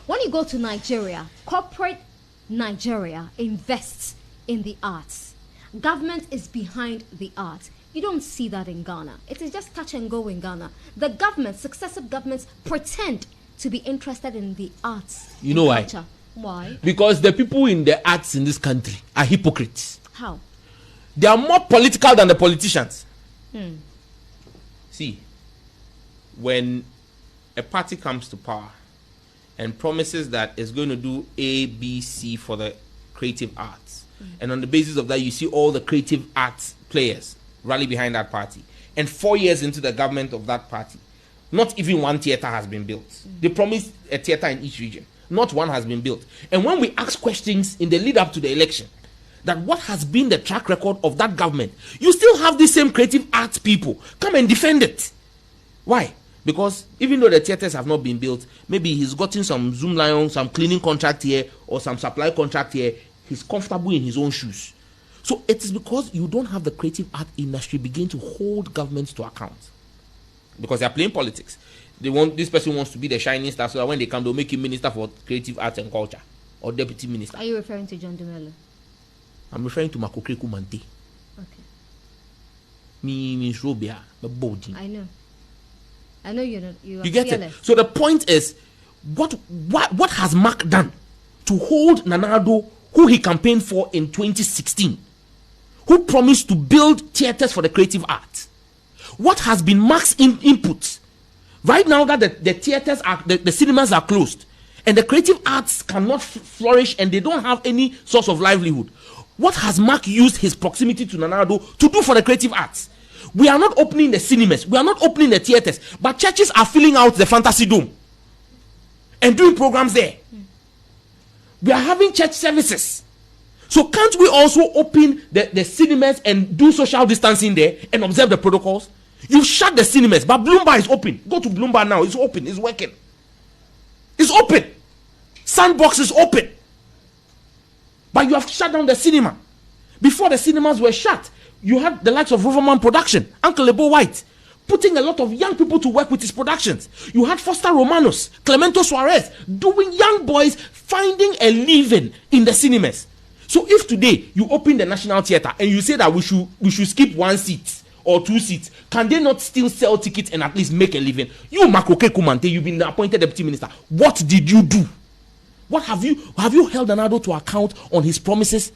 When you go to Nigeria, corporate Nigeria invests in the arts. Government is behind the arts. You don't see that in Ghana. It is just touch and go in Ghana. The government, successive governments, pretend to be interested in the arts. You know why? Culture. Why? Because the people in the arts in this country are hypocrites. How? They are more political than the politicians. See, when a party comes to power and promises that it's going to do A, B, C for the creative arts, and on the basis of that, you see all the creative arts players rally behind that party, and 4 years into the government of that party, not even one theater has been built. They promised a theater in each region. Not one has been built. And when we ask questions in the lead up to the election, that what has been the track record of that government, you still have the same creative arts people come and defend it. Why? Because even though the theaters have not been built, maybe he's gotten some Zoom Lion, some cleaning contract here, or some supply contract here. He's comfortable in his own shoes. So it is because you don't have the creative art industry begin to hold governments to account. Because they are playing politics. This person wants to be the shining star, so that when they come, they'll make him minister for creative arts and culture, or deputy minister. Are you referring to John Dumelo? I'm referring to Makokreku Mante. Okay. Me means Robia, but Bodin. I know. I know you're not. You get fearless. it. So the point is, what has Mark done to hold Nanado, who he campaigned for in 2016, who promised to build theaters for the creative arts? What has been Mark's input? Right now that the theaters are, the cinemas are closed, and the creative arts cannot flourish, and they don't have any source of livelihood. What has Mark used his proximity to Nanado to do for the creative arts? We are not opening the cinemas, we are not opening the theaters, but churches are filling out the Fantasy Dome and doing programs there. We are having church services. So can't we also open the cinemas and do social distancing there and observe the protocols? You shut the cinemas, but Bloomberg is open. Go to Bloomberg now. It's open. It's working. It's open. Sandbox is open. But you have shut down the cinema. Before the cinemas were shut, you had the likes of Riverman Production, Uncle Lebo White, putting a lot of young people to work with his productions. You had Foster Romanos, Clemento Suarez, doing young boys finding a living in the cinemas. So if today you open the National Theatre and you say that we should skip 1 seat or 2 seats, can they not still sell tickets and at least make a living? You, Makoke Kumante, you've been appointed deputy minister. What did you do? What have you held Nanado to account on his promises?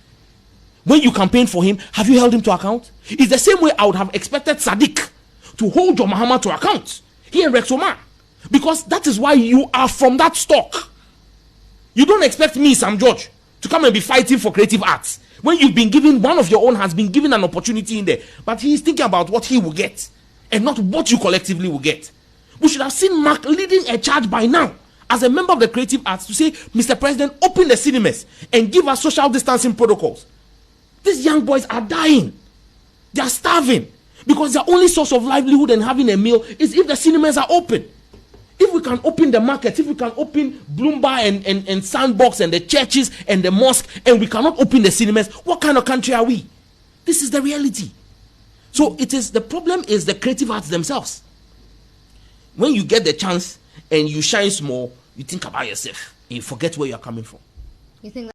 When you campaigned for him, have you held him to account? It's the same way I would have expected Sadiq to hold John Mahama to account here in Rexoma, because that is why you are from that stock. You don't expect me, Sam George, to come and be fighting for creative arts when you've been given, one of your own has been given an opportunity in there, but he is thinking about what he will get and not what you collectively will get. We should have seen Mark leading a charge by now as a member of the creative arts to say, Mr. President, open the cinemas and give us social distancing protocols. These young boys are dying. They are starving because their only source of livelihood and having a meal is if the cinemas are open. If we can open the market, if we can open Bloomberg and Sandbox and the churches and the mosque, and we cannot open the cinemas, what kind of country are we? This is the reality. So the problem is the creative arts themselves. When you get the chance and you shine small, you think about yourself and you forget where you're coming from. You think